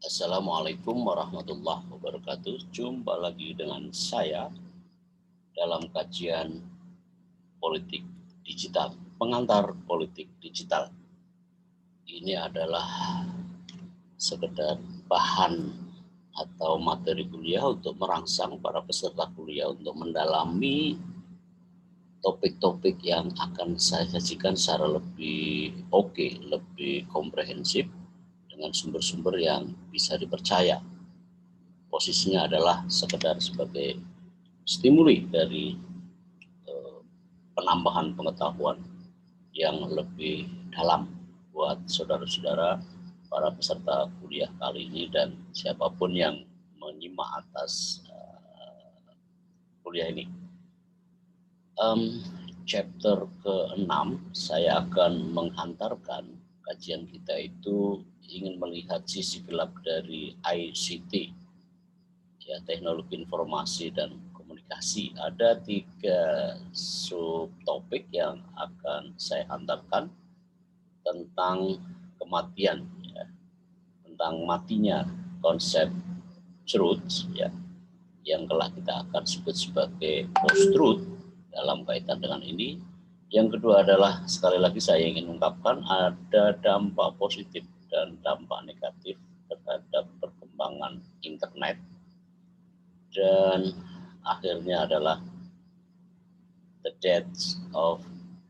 Assalamualaikum warahmatullahi wabarakatuh. Jumpa lagi dengan saya dalam kajian politik digital, pengantar politik digital. Ini adalah sekedar bahan atau materi kuliah untuk merangsang para peserta kuliah untuk mendalami topik-topik yang akan saya sajikan secara lebih lebih komprehensif dengan sumber-sumber yang bisa dipercaya. Posisinya adalah sekedar sebagai stimuli dari penambahan pengetahuan yang lebih dalam buat saudara-saudara para peserta kuliah kali ini dan siapapun yang menyimak atas kuliah ini. Chapter ke-6 saya akan menghantarkan kajian kita itu ingin melihat sisi gelap dari ICT, ya, teknologi informasi dan komunikasi. Ada 3 subtopik yang akan saya hantarkan tentang kematian, ya, tentang matinya konsep truth, ya, yang telah kita akan sebut sebagai post-truth dalam kaitan dengan ini. Yang kedua adalah, sekali lagi saya ingin ungkapkan, ada dampak positif dan dampak negatif terhadap perkembangan internet. Dan akhirnya adalah the death of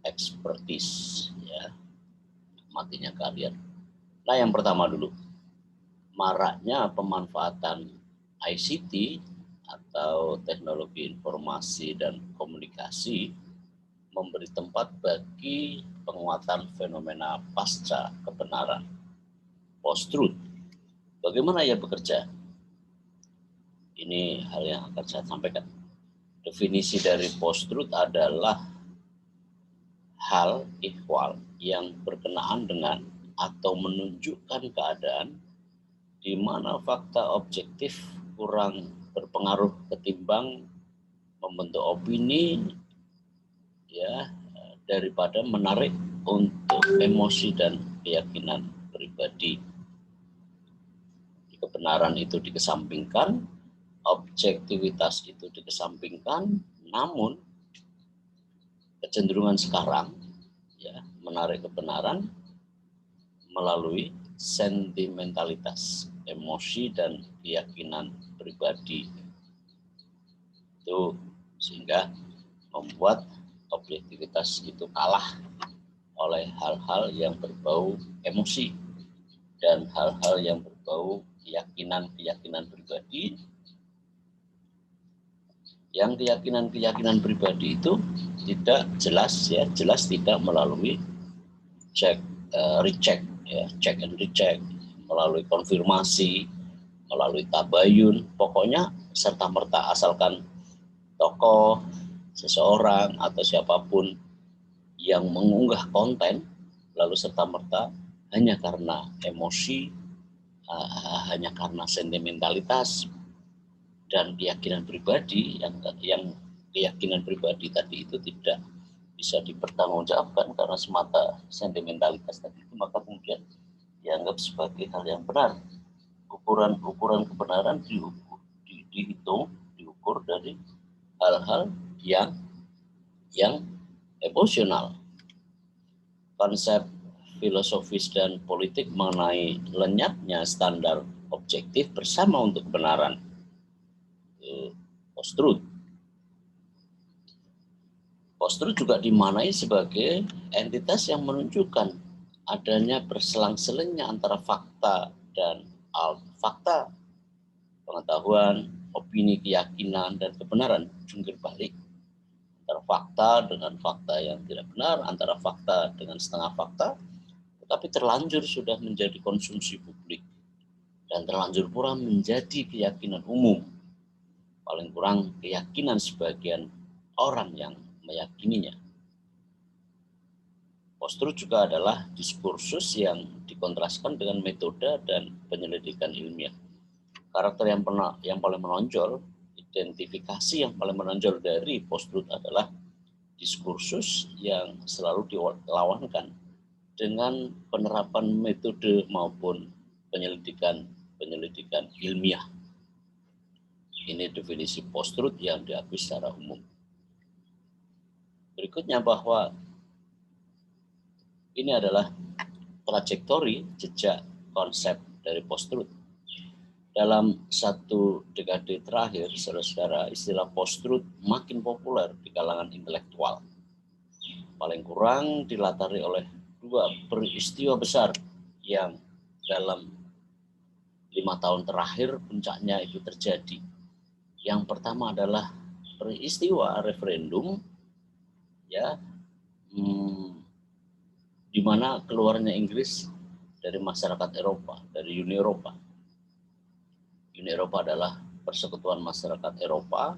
expertise, ya, matinya keahlian. Nah, yang pertama dulu, maraknya pemanfaatan ICT atau teknologi informasi dan komunikasi memberi tempat bagi penguatan fenomena pasca kebenaran, post-truth. Bagaimana ia bekerja? Ini hal yang akan saya sampaikan. Definisi dari post-truth adalah hal ihwal yang berkenaan dengan atau menunjukkan keadaan di mana fakta objektif kurang berpengaruh ketimbang membentuk opini, ya, daripada menarik untuk emosi dan keyakinan pribadi. Kebenaran itu dikesampingkan, objektivitas itu dikesampingkan, namun kecenderungan sekarang, ya, menarik kebenaran melalui sentimentalitas, emosi dan keyakinan pribadi. Itu sehingga membuat objektivitas itu kalah oleh hal-hal yang berbau emosi dan hal-hal yang berbau keyakinan pribadi. Yang keyakinan pribadi itu tidak jelas, ya, jelas tidak melalui check and recheck, melalui konfirmasi, melalui tabayun, pokoknya serta-merta asalkan tokoh, seseorang atau siapapun yang mengunggah konten lalu serta-merta hanya karena emosi, hanya karena sentimentalitas dan keyakinan pribadi, yang keyakinan pribadi tadi itu tidak bisa dipertanggungjawabkan karena semata sentimentalitas tadi itu, maka kemudian dianggap sebagai hal yang benar. Ukuran kebenaran diukur dari hal-hal yang emosional. Konsep filosofis dan politik mengenai lenyapnya standar objektif bersama untuk kebenaran, post-truth. Post-truth juga dimaknai sebagai entitas yang menunjukkan adanya berselang-selingnya antara fakta dan fakta, pengetahuan, opini, keyakinan, dan kebenaran, jungkir balik antara fakta dengan fakta yang tidak benar, antara fakta dengan setengah fakta, tetapi terlanjur sudah menjadi konsumsi publik dan terlanjur pula menjadi keyakinan umum, paling kurang keyakinan sebagian orang yang meyakininya. Post-truth juga adalah diskursus yang dikontraskan dengan metode dan penyelidikan ilmiah. Karakter yang paling menonjol, identifikasi yang paling menonjol dari post-truth adalah diskursus yang selalu dilawankan dengan penerapan metode maupun penyelidikan penyelidikan ilmiah. Ini definisi post-truth yang diakui secara umum. Berikutnya bahwa ini adalah trajektori jejak konsep dari post-truth. Dalam satu dekade terakhir, saudara-saudara, istilah post-truth makin populer di kalangan intelektual. Paling kurang dilatari oleh dua peristiwa besar yang dalam 5 tahun terakhir puncaknya itu terjadi. Yang pertama adalah peristiwa referendum, ya, di mana keluarnya Inggris dari masyarakat Eropa, dari Uni Eropa. Uni Eropa adalah persekutuan masyarakat Eropa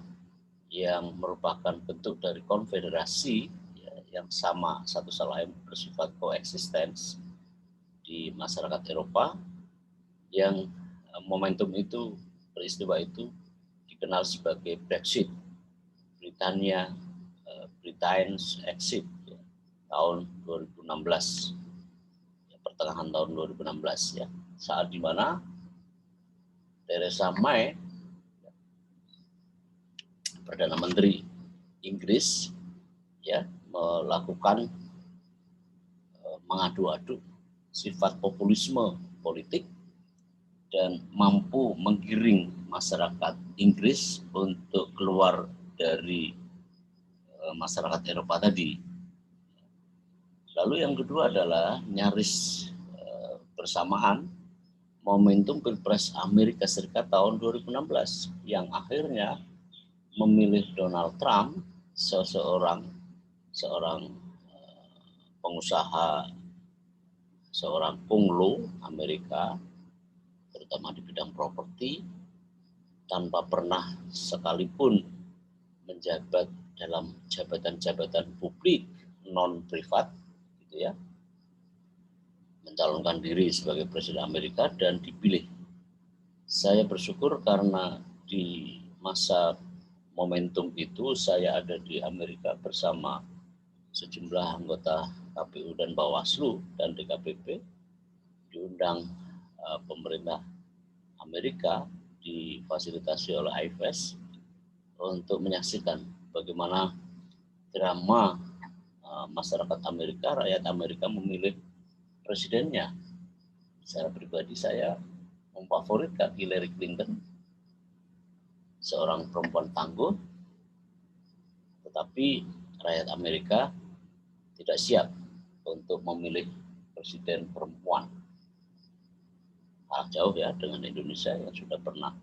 yang merupakan bentuk dari konfederasi ya, yang sama satu sama lain bersifat koeksistens di masyarakat Eropa, yang momentum itu, peristiwa itu dikenal sebagai Brexit, Britain's exit ya, tahun 2016, ya, pertengahan tahun 2016 ya, saat dimana Theresa May, Perdana Menteri Inggris, ya, melakukan mengadu-adu sifat populisme politik dan mampu menggiring masyarakat Inggris untuk keluar dari masyarakat Eropa tadi. Lalu yang kedua adalah nyaris bersamaan momentum Pilpres Amerika Serikat tahun 2016 yang akhirnya memilih Donald Trump, seorang pengusaha, seorang punglo Amerika, terutama di bidang properti, tanpa pernah sekalipun menjabat dalam jabatan-jabatan publik non privat, gitu ya, mencalonkan diri sebagai presiden Amerika dan dipilih. Saya bersyukur karena di masa momentum itu saya ada di Amerika bersama sejumlah anggota KPU dan Bawaslu dan DKPP, diundang pemerintah Amerika, difasilitasi oleh IFES untuk menyaksikan bagaimana drama masyarakat Amerika, rakyat Amerika memilih presidennya. Secara pribadi saya memfavoritkan Hillary Clinton, seorang perempuan tangguh, tetapi rakyat Amerika tidak siap untuk memilih presiden perempuan. Jauh ya dengan Indonesia yang sudah pernah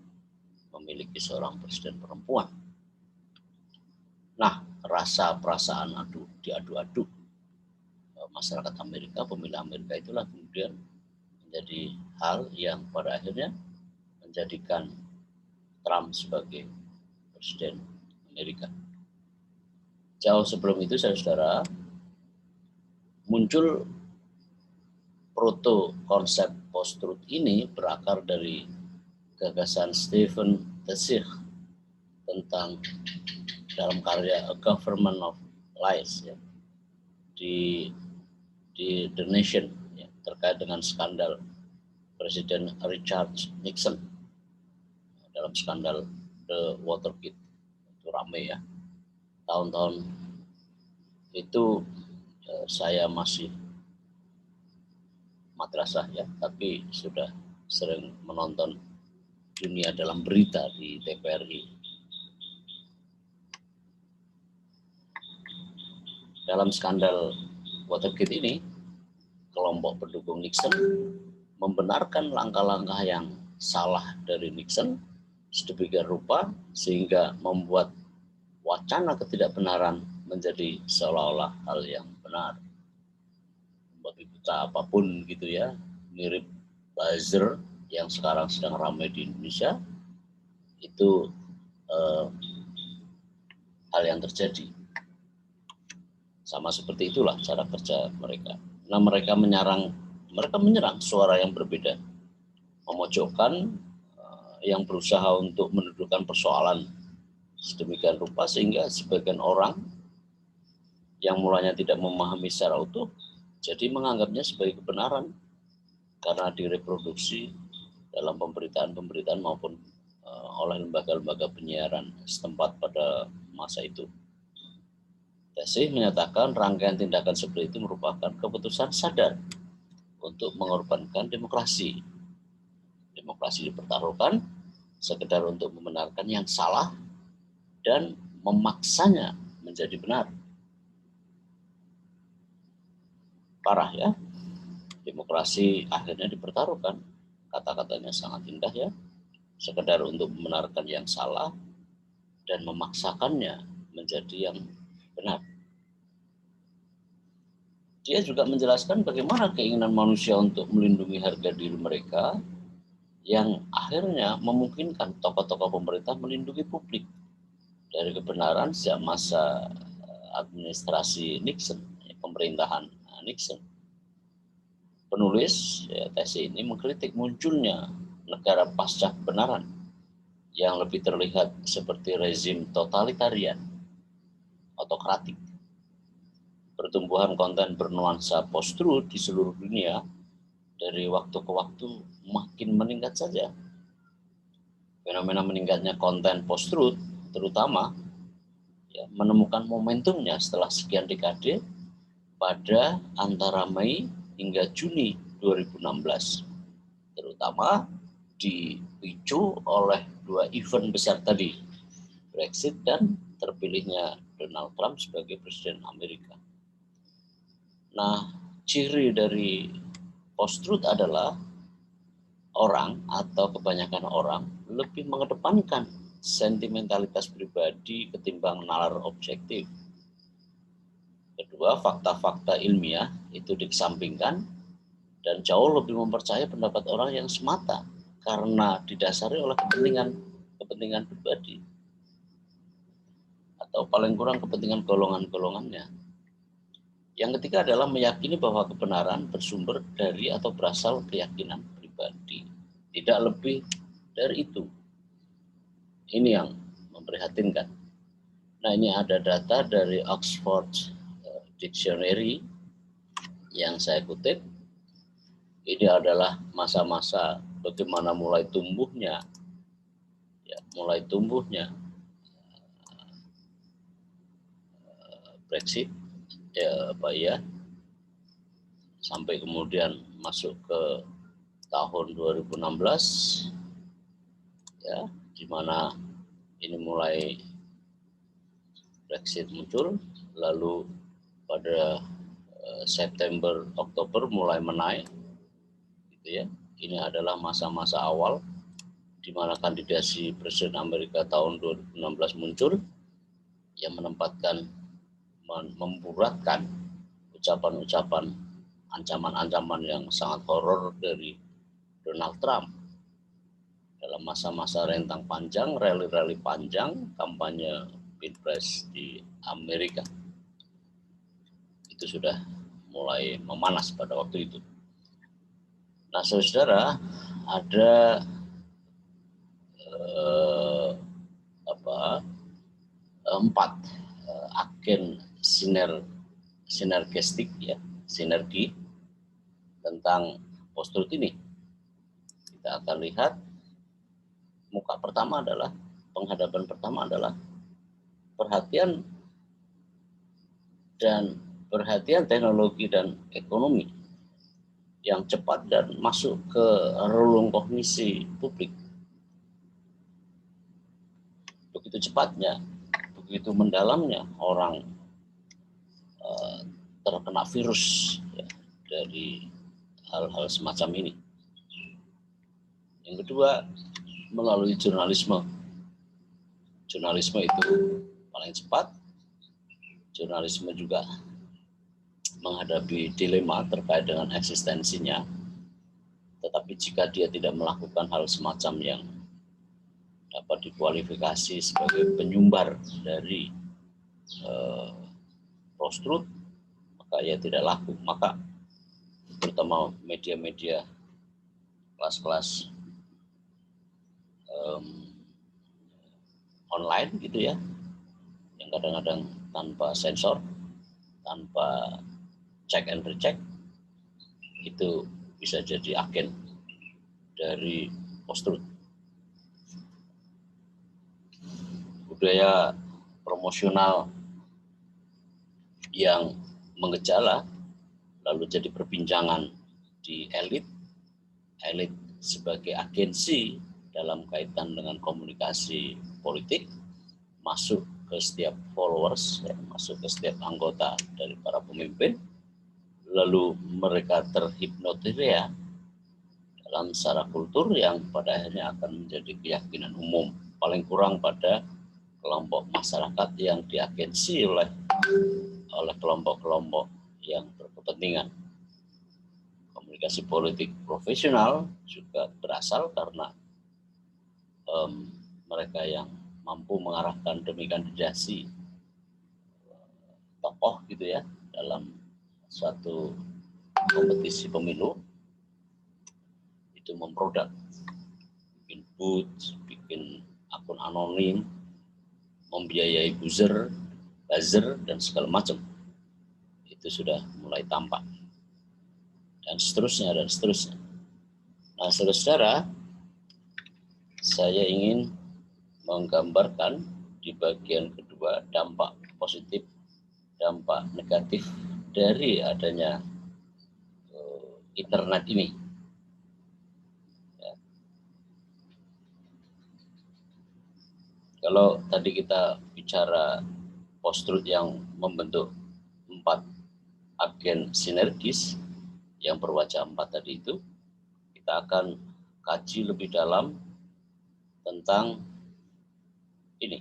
memiliki seorang presiden perempuan. Nah, rasa perasaan diadu-adu masyarakat Amerika, pemilih Amerika itulah kemudian menjadi hal yang pada akhirnya menjadikan Trump sebagai presiden Amerika. Jauh sebelum itu, saudara-saudara, muncul proto konsep post-truth ini berakar dari gagasan Stephen Tashik tentang dalam karya A Government of Lies ya, di The Nation ya, terkait dengan skandal Presiden Richard Nixon dalam skandal The Watergate. Itu ramai ya. Tahun-tahun itu saya masih madrasah ya, tapi sudah sering menonton Dunia Dalam Berita di TVRI. Dalam skandal Watergate ini, kelompok pendukung Nixon membenarkan langkah-langkah yang salah dari Nixon sedemikian rupa sehingga membuat wacana ketidakbenaran menjadi seolah-olah hal yang benar. Bagi kita apapun gitu ya, mirip buzzer yang sekarang sedang ramai di Indonesia, itu hal yang terjadi. Sama seperti itulah cara kerja mereka. Nah, mereka menyerang suara yang berbeda, memojokkan yang berusaha untuk mendudukan persoalan sedemikian rupa sehingga sebagian orang yang mulanya tidak memahami secara utuh jadi menganggapnya sebagai kebenaran karena direproduksi dalam pemberitaan maupun oleh lembaga-lembaga penyiaran setempat pada masa itu. Tasih menyatakan rangkaian tindakan seperti itu merupakan keputusan sadar untuk mengorbankan demokrasi. Demokrasi dipertaruhkan sekedar untuk membenarkan yang salah dan memaksanya menjadi benar. Parah ya, demokrasi akhirnya dipertaruhkan. Kata-katanya sangat indah ya, sekedar untuk membenarkan yang salah dan memaksakannya menjadi yang benar. Dia juga menjelaskan bagaimana keinginan manusia untuk melindungi harga diri mereka yang akhirnya memungkinkan tokoh-tokoh pemerintah melindungi publik dari kebenaran sejak masa administrasi Nixon, pemerintahan Nixon. Penulis tesis ini mengkritik munculnya negara pasca kebenaran yang lebih terlihat seperti rezim totalitarian, autokratik. Pertumbuhan konten bernuansa post-truth di seluruh dunia dari waktu ke waktu makin meningkat saja. Fenomena meningkatnya konten post-truth terutama menemukan momentumnya setelah sekian dekade pada antara Mei hingga Juni 2016. Terutama dipicu oleh dua event besar tadi, Brexit dan terpilihnya Donald Trump sebagai Presiden Amerika. Nah, ciri dari post-truth adalah orang atau kebanyakan orang lebih mengedepankan sentimentalitas pribadi ketimbang nalar objektif. Kedua, fakta-fakta ilmiah itu dikesampingkan dan jauh lebih mempercayai pendapat orang yang semata karena didasari oleh kepentingan pribadi atau paling kurang kepentingan golongan-golongannya. Yang ketiga adalah meyakini bahwa kebenaran bersumber dari atau berasal keyakinan pribadi. Tidak lebih dari itu. Ini yang memprihatinkan. Nah, ini ada data dari Oxford Dictionary yang saya kutip. Ini adalah masa-masa bagaimana mulai tumbuhnya Brexit sampai kemudian masuk ke tahun 2016 ya, di mana ini mulai Brexit muncul, lalu pada September Oktober mulai menaik gitu ya. Ini adalah masa-masa awal di mana kandidasi Presiden Amerika tahun 2016 muncul yang memburatkan ucapan-ucapan ancaman-ancaman yang sangat horor dari Donald Trump dalam masa-masa rentang panjang, rally-rally panjang, kampanye Pilpres di Amerika. Itu sudah mulai memanas pada waktu itu. Nah, saudara, ada empat agen sinergistik ya, sinergi tentang post-truth ini. Kita akan lihat penghadapan pertama adalah perhatian teknologi dan ekonomi yang cepat dan masuk ke relung kognisi publik. Begitu cepatnya, begitu mendalamnya orang terkena virus ya, dari hal-hal semacam ini. Yang kedua, melalui jurnalisme. Jurnalisme itu paling cepat. Jurnalisme juga menghadapi dilema terkait dengan eksistensinya. Tetapi jika dia tidak melakukan hal semacam yang dapat dikualifikasi sebagai penyumbar dari post-truth, maka ia tidak laku. Maka terutama media-media kelas-kelas online gitu ya, yang kadang-kadang tanpa sensor, tanpa check and recheck, itu bisa jadi agen dari post-truth. Budaya promosional yang mengejala lalu jadi perbincangan di elit sebagai agensi dalam kaitan dengan komunikasi politik, masuk ke setiap followers, masuk ke setiap anggota dari para pemimpin, lalu mereka terhipnotis dalam secara kultur yang pada akhirnya akan menjadi keyakinan umum, paling kurang pada kelompok masyarakat yang diagensi oleh kelompok-kelompok yang berkepentingan. Komunikasi politik profesional juga berasal karena mereka yang mampu mengarahkan demi kandidasi tokoh gitu ya dalam suatu kompetisi pemilu, itu memproduk, bikin booth, bikin akun anonim, membiayai buzzer, dan segala macam. Itu sudah mulai tampak. Dan seterusnya. Nah, saudara-saudara, saya ingin menggambarkan di bagian kedua dampak positif, dampak negatif dari adanya internet ini. Ya. Kalau tadi kita bicara post-truth yang membentuk 4 agen sinergis yang berwajah 4 tadi itu, kita akan kaji lebih dalam tentang ini.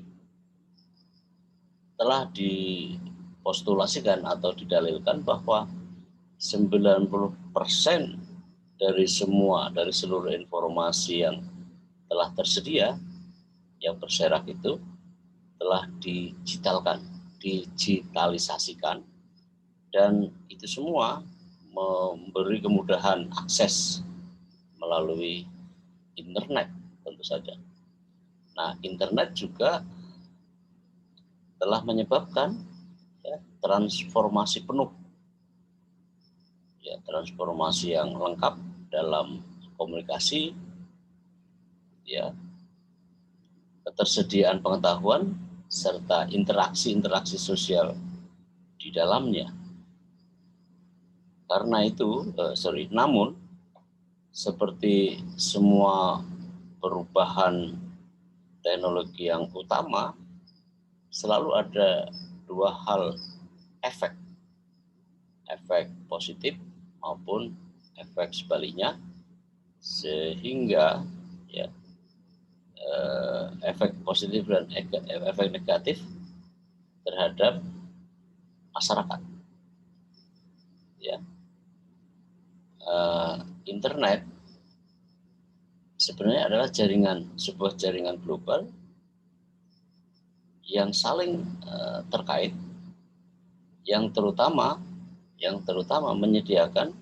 Telah dipostulasikan atau didalilkan bahwa 90% dari seluruh informasi yang telah tersedia, yang berserak itu telah digitalisasikan, dan itu semua memberi kemudahan akses melalui internet tentu saja. Nah, internet juga telah menyebabkan transformasi penuh, transformasi yang lengkap dalam komunikasi, ketersediaan pengetahuan serta interaksi sosial di dalamnya. Karena itu, namun seperti semua perubahan teknologi yang utama, selalu ada 2 hal efek positif maupun efek sebaliknya, sehingga efek positif dan efek negatif terhadap masyarakat. Internet sebenarnya adalah sebuah jaringan global yang saling terkait, yang terutama menyediakan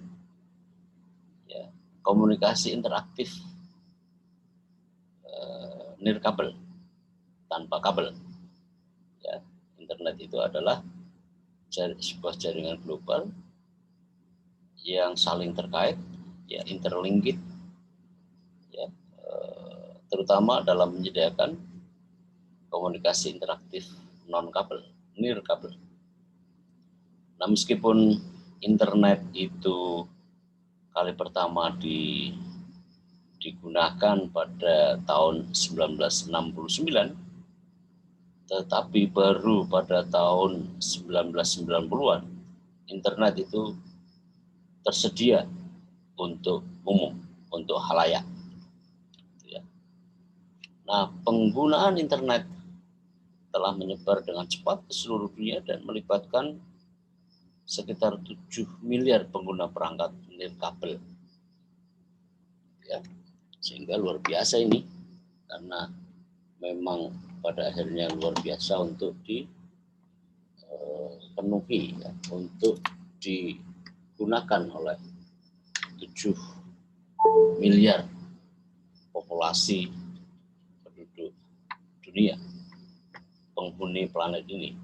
komunikasi interaktif nirkabel, tanpa kabel. Internet itu adalah sebuah jaringan global yang saling terkait, interlinked, terutama dalam menyediakan komunikasi interaktif non-kabel, nirkabel. Nah, meskipun internet itu kali pertama digunakan pada tahun 1969, tetapi baru pada tahun 1990-an internet itu tersedia untuk umum, untuk khalayak. Nah, penggunaan internet telah menyebar dengan cepat ke seluruh dunia dan melibatkan sekitar 7 miliar pengguna perangkat nirkabel. Sehingga luar biasa ini, karena memang pada akhirnya luar biasa untuk dipenuhi, untuk digunakan oleh 7 miliar populasi penduduk dunia, penghuni planet ini.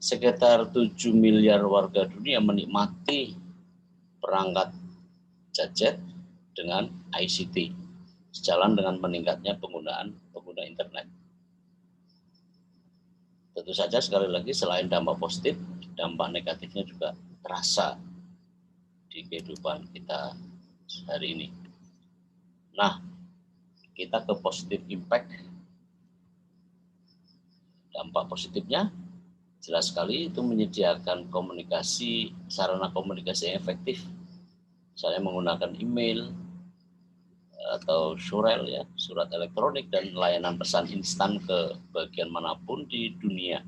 Sekitar 7 miliar warga dunia menikmati perangkat gadget dengan ICT, sejalan dengan meningkatnya pengguna internet. Tentu saja sekali lagi selain dampak positif, dampak negatifnya juga terasa di kehidupan kita hari ini. Nah, kita ke positif impact. Dampak positifnya jelas sekali itu menyediakan sarana komunikasi yang efektif. Misalnya menggunakan email atau surel ya, surat elektronik dan layanan pesan instan ke bagian manapun di dunia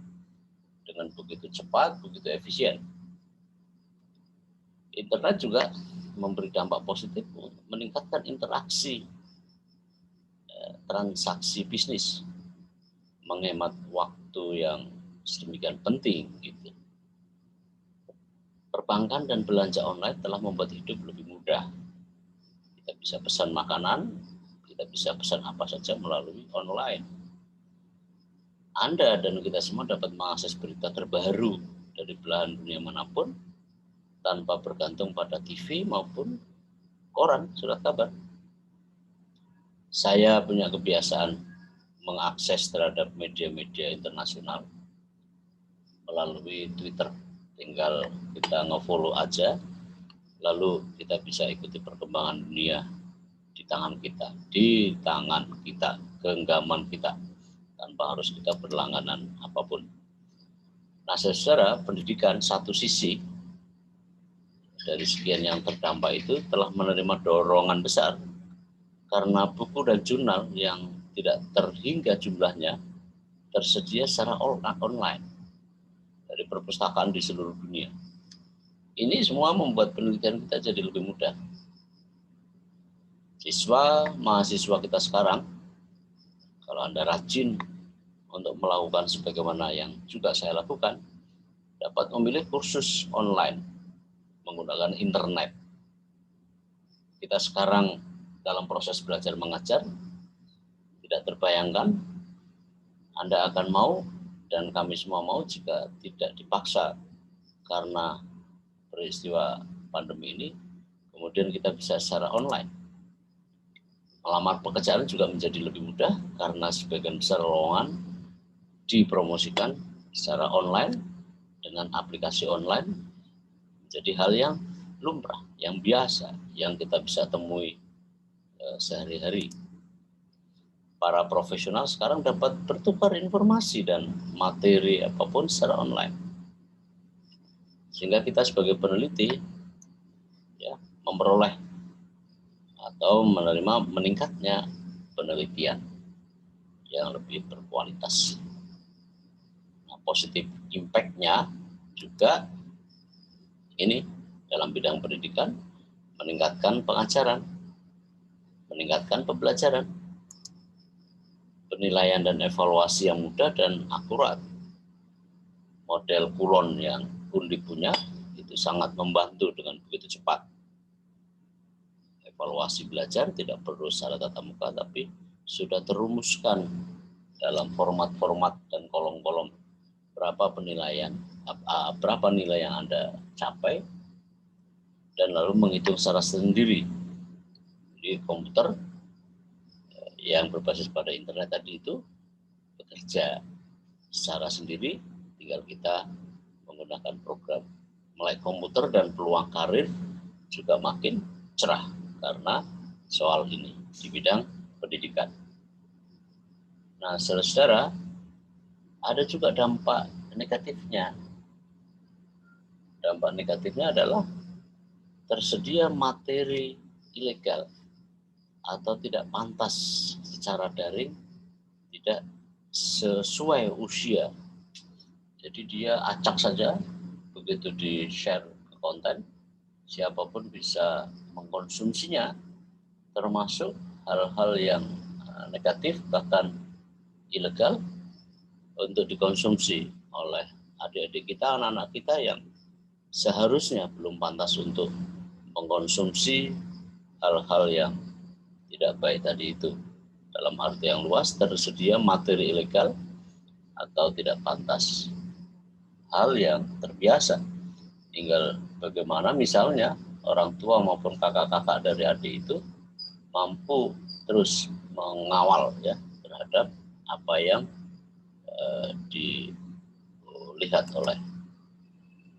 dengan begitu cepat, begitu efisien. Internet juga memberi dampak positif meningkatkan interaksi transaksi bisnis, menghemat waktu yang sedemikian penting gitu. Perbankan dan belanja online telah membuat hidup lebih mudah. Kita bisa pesan makanan, kita bisa pesan apa saja melalui online. Anda dan kita semua dapat mengakses berita terbaru dari belahan dunia manapun tanpa bergantung pada TV maupun koran, surat kabar. Saya punya kebiasaan mengakses terhadap media-media internasional melalui Twitter. Tinggal kita nge-follow aja, lalu kita bisa ikuti perkembangan dunia di tangan kita, genggaman kita, tanpa harus kita berlangganan apapun. Nah, secara pendidikan satu sisi dari sekian yang terdampak itu telah menerima dorongan besar karena buku dan jurnal yang tidak terhingga jumlahnya tersedia secara online dari perpustakaan di seluruh dunia. Ini semua membuat penelitian kita jadi lebih mudah. Mahasiswa kita sekarang, kalau Anda rajin untuk melakukan sebagaimana yang juga saya lakukan, dapat memilih kursus online menggunakan internet. Kita sekarang dalam proses belajar mengajar, tidak terbayangkan Anda akan mau dan kami semua mau jika tidak dipaksa karena peristiwa pandemi ini, kemudian kita bisa secara online. Melamar pekerjaan juga menjadi lebih mudah karena sebagian besar lowongan dipromosikan secara online dengan aplikasi online, menjadi hal yang lumrah, yang biasa, yang kita bisa temui sehari-hari. Para profesional sekarang dapat bertukar informasi dan materi apapun secara online. Sehingga kita sebagai peneliti ya, memperoleh atau menerima meningkatnya penelitian yang lebih berkualitas. Nah, positif impact-nya juga ini dalam bidang pendidikan, meningkatkan pengajaran, meningkatkan pembelajaran, penilaian dan evaluasi yang mudah dan akurat. Model kulon yang Undip punya itu sangat membantu dengan begitu cepat. Evaluasi belajar tidak perlu secara tatap muka, tapi sudah terumuskan dalam format-format dan kolom-kolom berapa nilai yang Anda capai, dan lalu menghitung secara sendiri di komputer yang berbasis pada internet tadi itu bekerja secara sendiri, tinggal kita menggunakan program melek komputer, dan peluang karir juga makin cerah karena soal ini di bidang pendidikan. Nah, saudara-saudara, ada juga dampak negatifnya. Dampak negatifnya adalah tersedia materi ilegal atau tidak pantas secara daring, tidak sesuai usia. Jadi dia acak saja, begitu di-share ke konten, siapapun bisa mengkonsumsinya, termasuk hal-hal yang negatif, bahkan ilegal, untuk dikonsumsi oleh adik-adik kita, anak-anak kita yang seharusnya belum pantas untuk mengkonsumsi hal-hal yang tidak baik tadi itu. Dalam arti yang luas, tersedia materi ilegal atau tidak pantas. Hal yang terbiasa. Tinggal bagaimana misalnya orang tua maupun kakak-kakak dari adik itu mampu terus mengawal ya terhadap apa yang dilihat oleh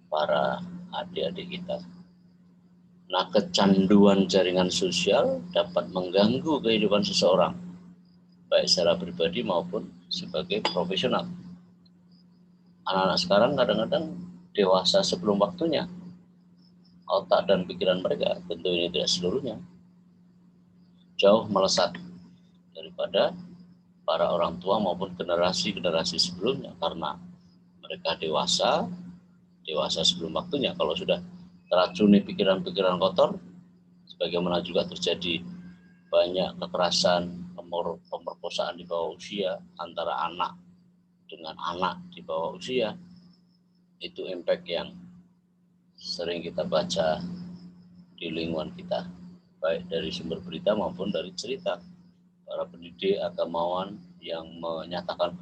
para adik-adik kita. Nah, kecanduan jaringan sosial dapat mengganggu kehidupan seseorang, baik secara pribadi maupun sebagai profesional. Anak-anak sekarang kadang-kadang dewasa sebelum waktunya. Otak dan pikiran mereka, tentu ini tidak seluruhnya, jauh melesat daripada para orang tua maupun generasi-generasi sebelumnya, karena mereka dewasa sebelum waktunya. Kalau sudah teracuni pikiran-pikiran kotor, sebagaimana juga terjadi banyak kekerasan, pemerkosaan di bawah usia antara anak dengan anak di bawah usia, itu impact yang sering kita baca di lingkungan kita, baik dari sumber berita maupun dari cerita para pendidik agamawan yang menyatakan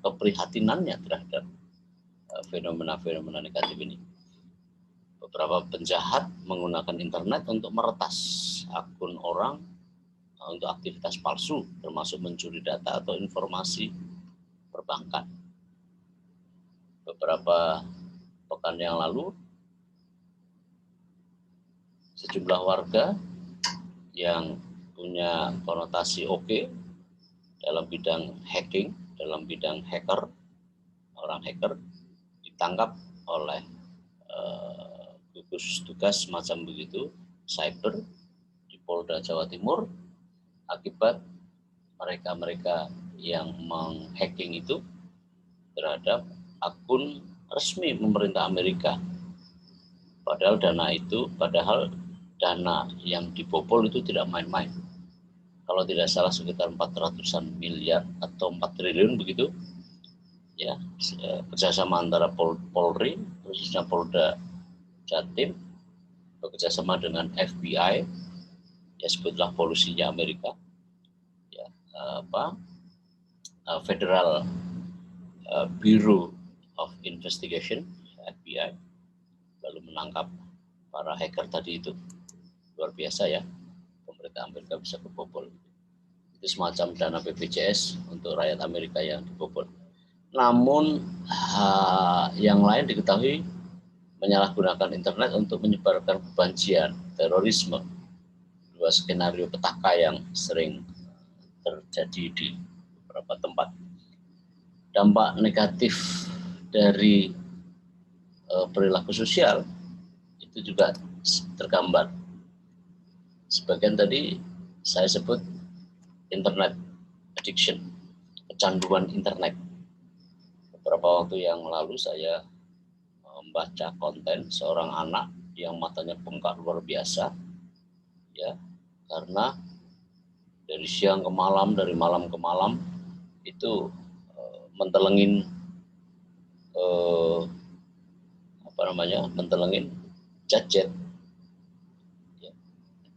keprihatinannya terhadap fenomena-fenomena negatif ini. Beberapa penjahat menggunakan internet untuk meretas akun orang untuk aktivitas palsu, termasuk mencuri data atau informasi perbankan. Beberapa pekan yang lalu, sejumlah warga yang punya konotasi oke dalam bidang hacking, dalam bidang hacker, orang hacker ditangkap oleh gugus tugas semacam begitu, cyber di Polda Jawa Timur, akibat mereka yang menghacking itu terhadap akun resmi pemerintah Amerika. Padahal dana yang dibobol itu tidak main-main. Kalau tidak salah sekitar 400-an miliar atau 4 triliun begitu. Ya, kerjasama antara Polri, khususnya Polda Jatim, bekerjasama dengan FBI, ya sebutlah polusinya Amerika, ya, Federal Bureau of Investigation (FBI), lalu menangkap para hacker tadi itu. Luar biasa ya, pemerintah Amerika bisa kebobol. Itu semacam dana BPJS untuk rakyat Amerika yang dibobol. Namun yang lain diketahui menyalahgunakan internet untuk menyebarkan kebencian, terorisme, dua skenario petaka yang sering terjadi di beberapa tempat. Dampak negatif dari perilaku sosial itu juga tergambar. Sebagian tadi saya sebut internet addiction, kecanduan internet. Beberapa waktu yang lalu saya membaca konten seorang anak yang matanya bengkak luar biasa, ya, karena dari siang ke malam, dari malam ke malam itu mentelengin mentelengin gadget, ya,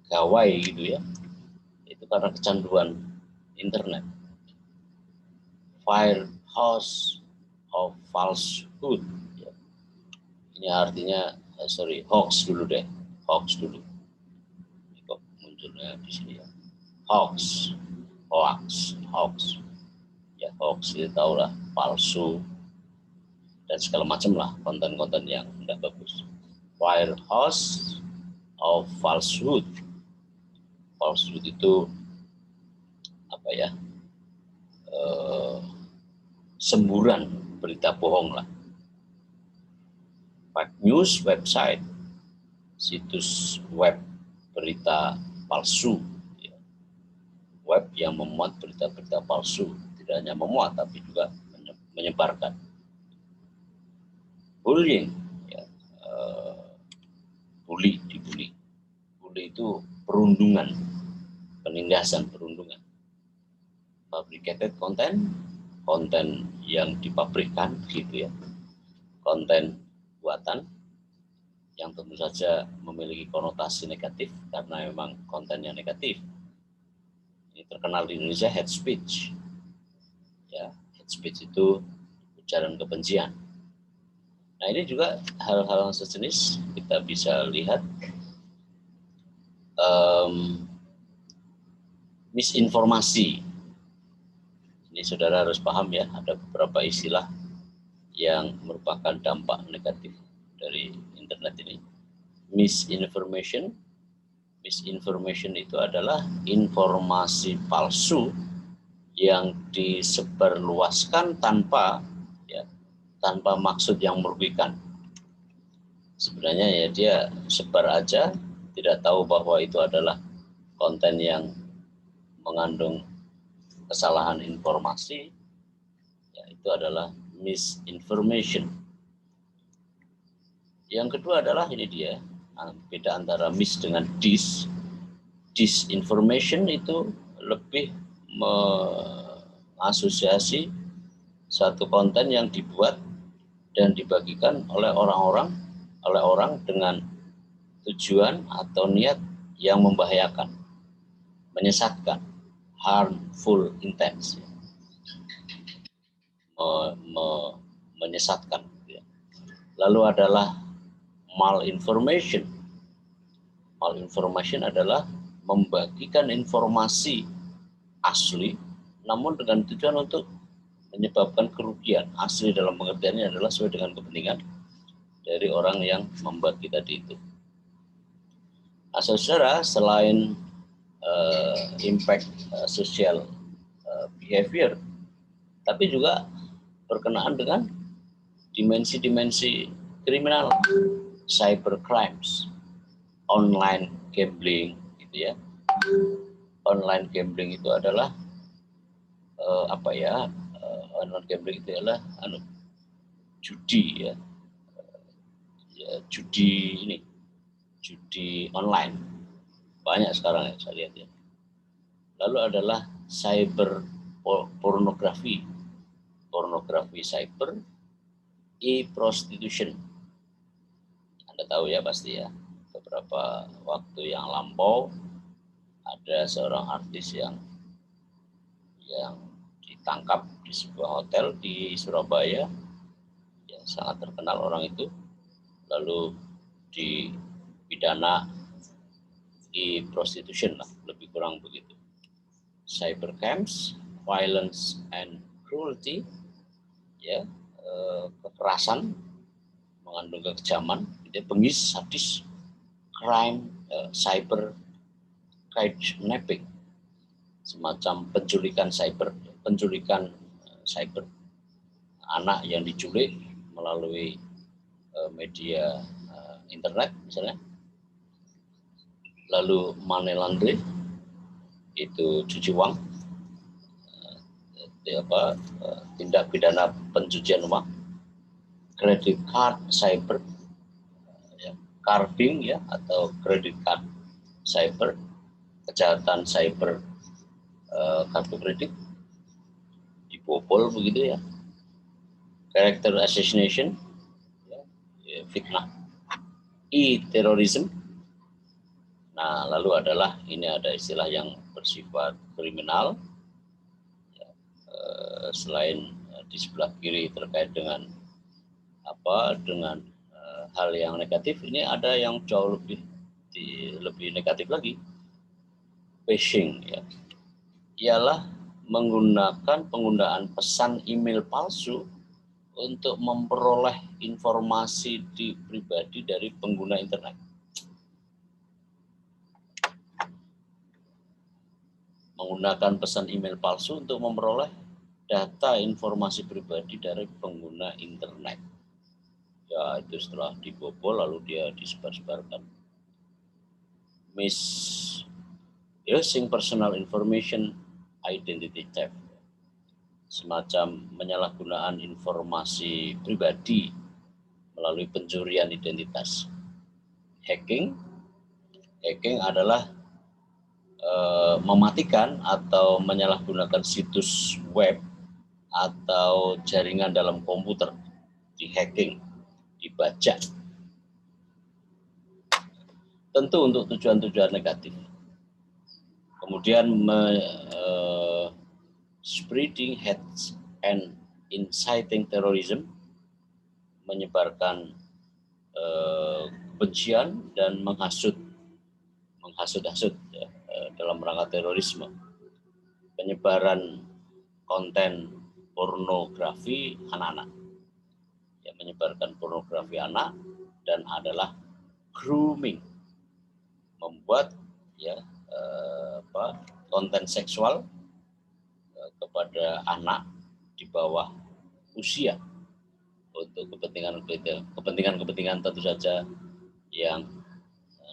gawai gitu ya. Itu karena kecanduan internet. Firehouse of falsehood. Ini artinya, hoax dulu. Ini kok munculnya di sini ya. Hoax. Ya, hoax itu tahu lah, palsu dan segala macam lah, konten-konten yang tidak bagus. Firehouse of falsehood. Falsehood itu apa ya? Semburan berita bohong lah. Fake news website, situs web berita palsu, ya. Web yang memuat berita-berita palsu, tidak hanya memuat tapi juga menyebarkan. Bullying, ya. Dibully itu perundungan, penindasan, perundungan. Fabricated konten yang dipabrikan gitu ya, konten buatan yang tentu saja memiliki konotasi negatif karena memang kontennya negatif. Ini terkenal di Indonesia hate speech. Ya, hate speech itu ujaran kebencian. Nah, ini juga hal-hal sejenis kita bisa lihat misinformasi. Ini saudara harus paham ya, ada beberapa istilah yang merupakan dampak negatif dari internet ini. Misinformation. Misinformation itu adalah informasi palsu yang disebarluaskan tanpa maksud yang merugikan. Sebenarnya ya dia sebar aja, tidak tahu bahwa itu adalah konten yang mengandung kesalahan informasi, ya, itu adalah misinformation. Yang kedua adalah ini dia, beda antara mis dengan dis. Disinformation itu lebih mengasosiasi satu konten yang dibuat dan dibagikan oleh orang dengan tujuan atau niat yang membahayakan, menyesatkan, harmful intent, menyesatkan. Lalu adalah malinformation. Malinformation adalah membagikan informasi asli namun dengan tujuan untuk menyebabkan kerugian. Asli dalam pengertiannya adalah sesuai dengan kepentingan dari orang yang membagi tadi itu. Nah, saudara, selain impact social behavior, tapi juga berkenaan dengan dimensi-dimensi kriminal, cyber crimes, online gambling, gitu ya. Online gambling itu adalah online gambling itu adalah judi ya. Judi online banyak sekarang ya saya lihat ya. Lalu adalah cyber pornografi cyber, e-prostitution. Anda tahu ya pasti ya, beberapa waktu yang lampau ada seorang artis yang ditangkap di sebuah hotel di Surabaya, yang sangat terkenal orang itu, lalu dipidana e-prostitution lah, lebih kurang begitu. Cyber crimes, violence and cruelty, ya, kekerasan mengandung kekejaman, bengis, sadis, crime, cyber kidnapping, semacam penculikan cyber, anak yang diculik melalui media internet misalnya. Lalu money laundering, itu cuci uang, tindak pidana pencucian uang. Credit card cyber, carding ya, atau credit card cyber, kejahatan cyber, kartu kredit dibobol begitu ya. Character assassination, fitnah, e-terrorism. Nah, lalu adalah ini ada istilah yang bersifat kriminal, ya, selain di sebelah kiri terkait dengan hal yang negatif, ini ada yang jauh lebih negatif lagi. Phishing ya, ialah penggunaan pesan email palsu untuk memperoleh informasi pribadi dari pengguna internet. Menggunakan pesan email palsu untuk memperoleh data informasi pribadi dari pengguna internet. Ya, itu setelah dibobol lalu dia disebar-sebarkan. Misusing personal information, identity theft, semacam penyalahgunaan informasi pribadi melalui pencurian identitas. Hacking adalah mematikan atau menyalahgunakan situs web atau jaringan dalam komputer, di-hacking, dibajak. Tentu untuk tujuan-tujuan negatif. Kemudian spreading hate and inciting terrorism, menyebarkan kebencian dan menghasut ya, dalam rangka terorisme. penyebaran konten pornografi anak-anak, yang menyebarkan pornografi anak, dan adalah grooming, membuat konten seksual kepada anak di bawah usia untuk kepentingan tentu saja yang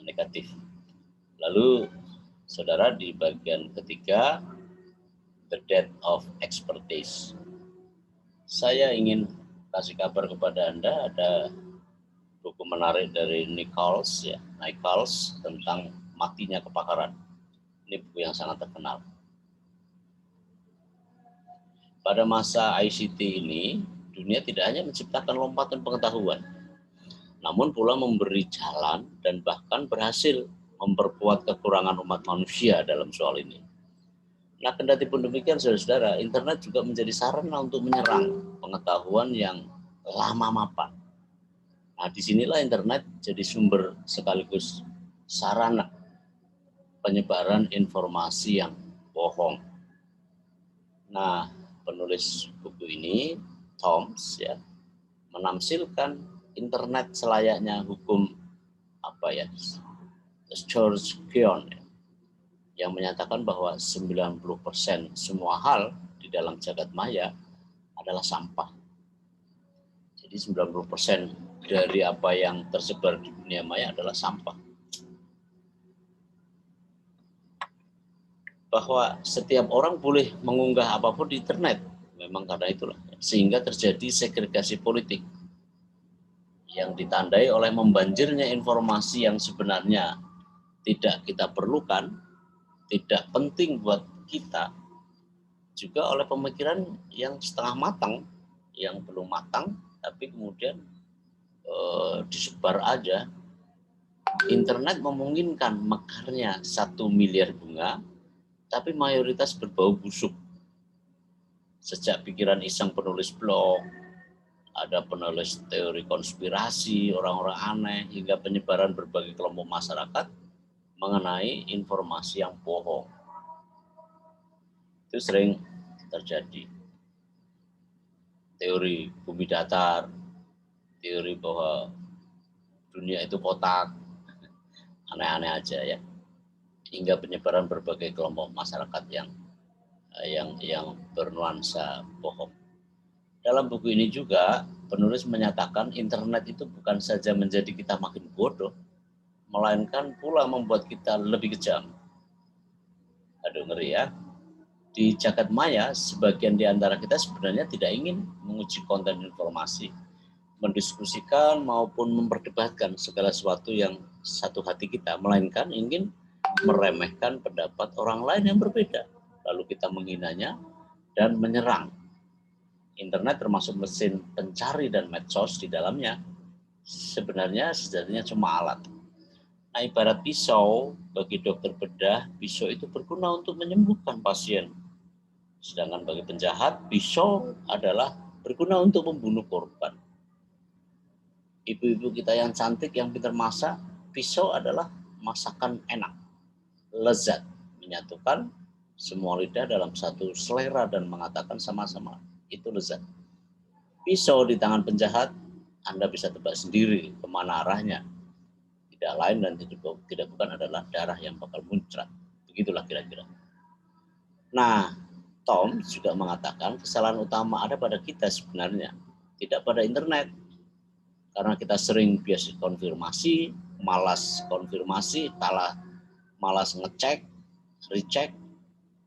negatif. Lalu saudara, di bagian ketiga, the death of expertise, saya ingin kasih kabar kepada Anda, ada buku menarik dari Nichols tentang matinya kepakaran. Ini buku yang sangat terkenal. Pada masa ICT ini, dunia tidak hanya menciptakan lompatan pengetahuan, namun pula memberi jalan dan bahkan berhasil memperkuat kekurangan umat manusia dalam soal ini. Nah, kendati pun demikian, saudara-saudara, internet juga menjadi sarana untuk menyerang pengetahuan yang lama mapan. Nah, disinilah internet jadi sumber sekaligus sarana penyebaran informasi yang bohong. Nah, penulis buku ini, Thoms, menamsilkan internet selayaknya hukum George Gion, yang menyatakan bahwa 90% semua hal di dalam jagat maya adalah sampah. Jadi 90% dari apa yang tersebar di dunia maya adalah sampah. Bahwa setiap orang boleh mengunggah apapun di internet, memang karena itulah, sehingga terjadi segregasi politik yang ditandai oleh membanjirnya informasi yang sebenarnya tidak kita perlukan, tidak penting buat kita, juga oleh pemikiran yang setengah matang, yang belum matang, tapi kemudian disebar aja. Internet memungkinkan mekarnya 1 miliar bunga, tapi mayoritas berbau busuk. Sejak pikiran iseng penulis blog, ada penulis teori konspirasi, orang-orang aneh, hingga penyebaran berbagai kelompok masyarakat mengenai informasi yang bohong. Itu sering terjadi. Teori bumi datar, teori bahwa dunia itu kotak, aneh-aneh aja ya. Hingga penyebaran berbagai kelompok masyarakat yang bernuansa bohong. Dalam buku ini juga penulis menyatakan internet itu bukan saja menjadi kita makin bodoh, melainkan pula membuat kita lebih kejam. Aduh, ngeri ya. Di jagat maya, sebagian di antara kita sebenarnya tidak ingin menguji konten informasi, mendiskusikan maupun memperdebatkan segala sesuatu yang satu hati kita, melainkan ingin meremehkan pendapat orang lain yang berbeda. Lalu kita menghinanya dan menyerang. Internet termasuk mesin pencari dan medsos di dalamnya sebenarnya sejatinya cuma alat. Nah, ibarat pisau, bagi dokter bedah, pisau itu berguna untuk menyembuhkan pasien. Sedangkan bagi penjahat, pisau adalah berguna untuk membunuh korban. Ibu-ibu kita yang cantik, yang pintar masak, pisau adalah masakan enak, lezat, menyatukan semua lidah dalam satu selera dan mengatakan sama-sama, itu lezat. Pisau di tangan penjahat, Anda bisa tebak sendiri kemana arahnya. Tidak lain dan tidak bukan adalah darah yang bakal muncrat. Begitulah kira-kira. Nah, Tom juga mengatakan kesalahan utama ada pada kita sebenarnya, tidak pada internet. Karena kita sering biasa konfirmasi, malas konfirmasi, malas ngecek, recheck,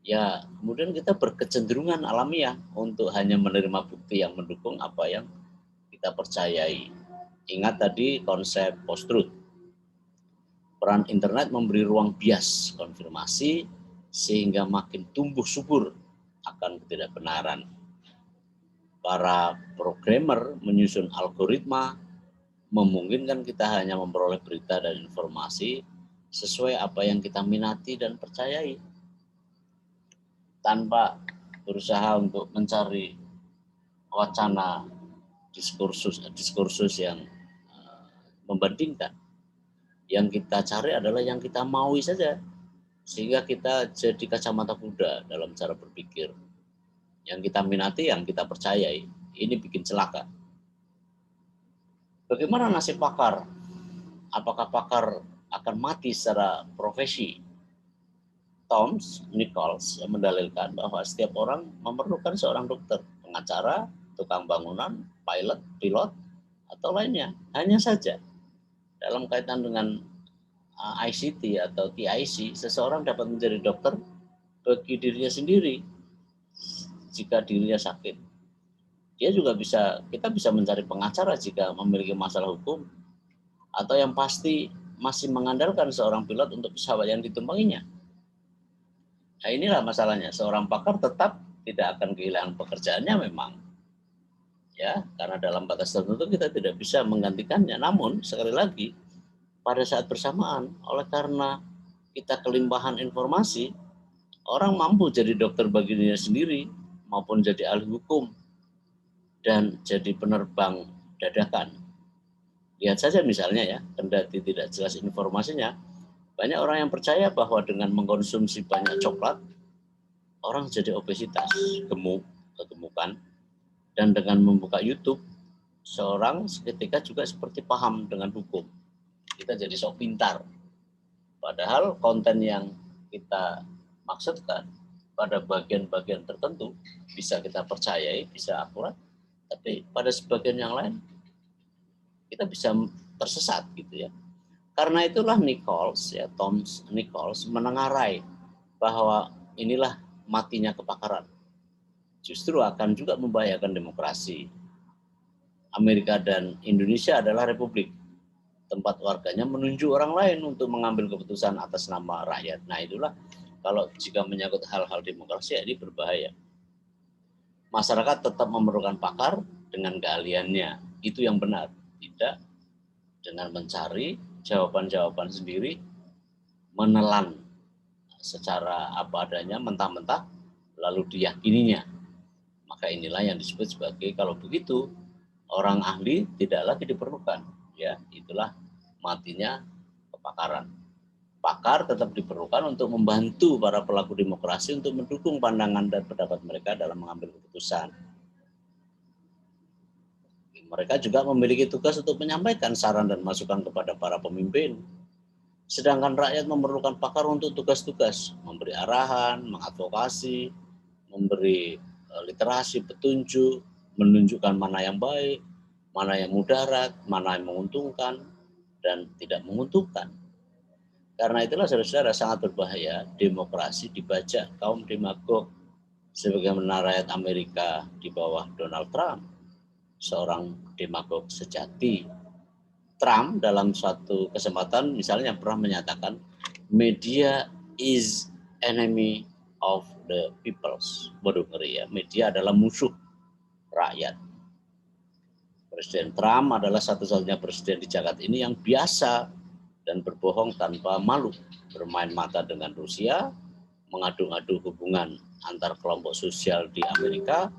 ya kemudian kita berkecenderungan alamiah untuk hanya menerima bukti yang mendukung apa yang kita percayai. Ingat tadi konsep post-truth. Peran internet memberi ruang bias konfirmasi sehingga makin tumbuh subur akan ketidakbenaran. Para programmer menyusun algoritma memungkinkan kita hanya memperoleh berita dan informasi sesuai apa yang kita minati dan percayai, tanpa berusaha untuk mencari wacana diskursus yang membandingkan. Yang kita cari adalah yang kita maui saja. Sehingga kita jadi kacamata kuda dalam cara berpikir. Yang kita minati, yang kita percayai, ini bikin celaka. Bagaimana nasib pakar? Apakah pakar akan mati secara profesi? Tom Nichols yang mendalilkan bahwa setiap orang memerlukan seorang dokter, pengacara, tukang bangunan, pilot, atau lainnya. Hanya saja dalam kaitan dengan ICT atau TIC, seseorang dapat menjadi dokter bagi dirinya sendiri jika dirinya sakit. Dia juga kita bisa mencari pengacara jika memiliki masalah hukum, atau yang pasti masih mengandalkan seorang pilot untuk pesawat yang ditumpanginya. Nah, inilah masalahnya, seorang pakar tetap tidak akan kehilangan pekerjaannya memang. Ya, karena dalam batas tertentu kita tidak bisa menggantikannya. Namun sekali lagi pada saat bersamaan, oleh karena kita kelimpahan informasi, orang mampu jadi dokter bagi dirinya sendiri maupun jadi ahli hukum dan jadi penerbang dadakan. Lihat saja misalnya ya, kendati tidak jelas informasinya, banyak orang yang percaya bahwa dengan mengkonsumsi banyak coklat, orang jadi obesitas, kegemukan, dan dengan membuka YouTube, seorang seketika juga seperti paham dengan hukum. Kita jadi sok pintar. Padahal konten yang kita maksudkan pada bagian-bagian tertentu bisa kita percayai, bisa akurat, tapi pada sebagian yang lain kita bisa tersesat gitu ya. Karena itulah Tom Nichols menengarai bahwa inilah matinya kepakaran. Justru akan juga membahayakan demokrasi. Amerika dan Indonesia adalah republik. Tempat warganya menunjuk orang lain untuk mengambil keputusan atas nama rakyat. Nah itulah kalau jika menyangkut hal-hal demokrasi ini berbahaya. Masyarakat tetap memerlukan pakar dengan keahliannya. Itu yang benar. Tidak dengan mencari jawaban-jawaban sendiri, menelan secara apa adanya, mentah-mentah, lalu diyakininya. Maka inilah yang disebut sebagai, kalau begitu, orang ahli tidak lagi diperlukan. Ya, itulah matinya kepakaran. Pakar tetap diperlukan untuk membantu para pelaku demokrasi untuk mendukung pandangan dan pendapat mereka dalam mengambil keputusan. Mereka juga memiliki tugas untuk menyampaikan saran dan masukan kepada para pemimpin. Sedangkan rakyat memerlukan pakar untuk tugas-tugas, memberi arahan, mengadvokasi, memberi literasi, petunjuk, menunjukkan mana yang baik, mana yang mudarat, mana yang menguntungkan, dan tidak menguntungkan. Karena itulah saudara-saudara sangat berbahaya demokrasi dibajak kaum demagog sebagaimana rakyat Amerika di bawah Donald Trump, seorang demagog sejati. Trump dalam suatu kesempatan misalnya pernah menyatakan media is enemy of the peoples. Waduh ngeri ya, media adalah musuh rakyat. Presiden Trump adalah satu-satunya presiden di jagat ini yang biasa dan berbohong tanpa malu, bermain mata dengan Rusia, mengadu-adu hubungan antar kelompok sosial di Amerika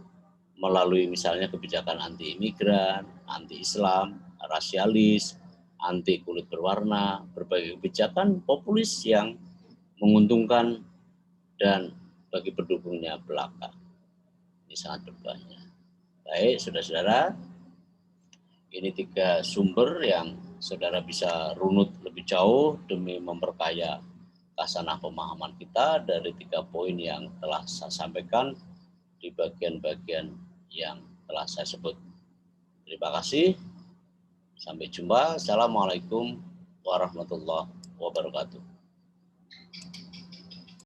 melalui misalnya kebijakan anti-imigran, anti-Islam, rasialis, anti kulit berwarna, berbagai kebijakan populis yang menguntungkan dan bagi pendukungnya belaka. Ini sangat berbahaya. Baik, saudara-saudara, ini 3 sumber yang saudara bisa runut lebih jauh demi memperkaya khasanah pemahaman kita dari 3 poin yang telah saya sampaikan di bagian-bagian yang telah saya sebut. Terima kasih. Sampai jumpa. Assalamualaikum warahmatullahi wabarakatuh.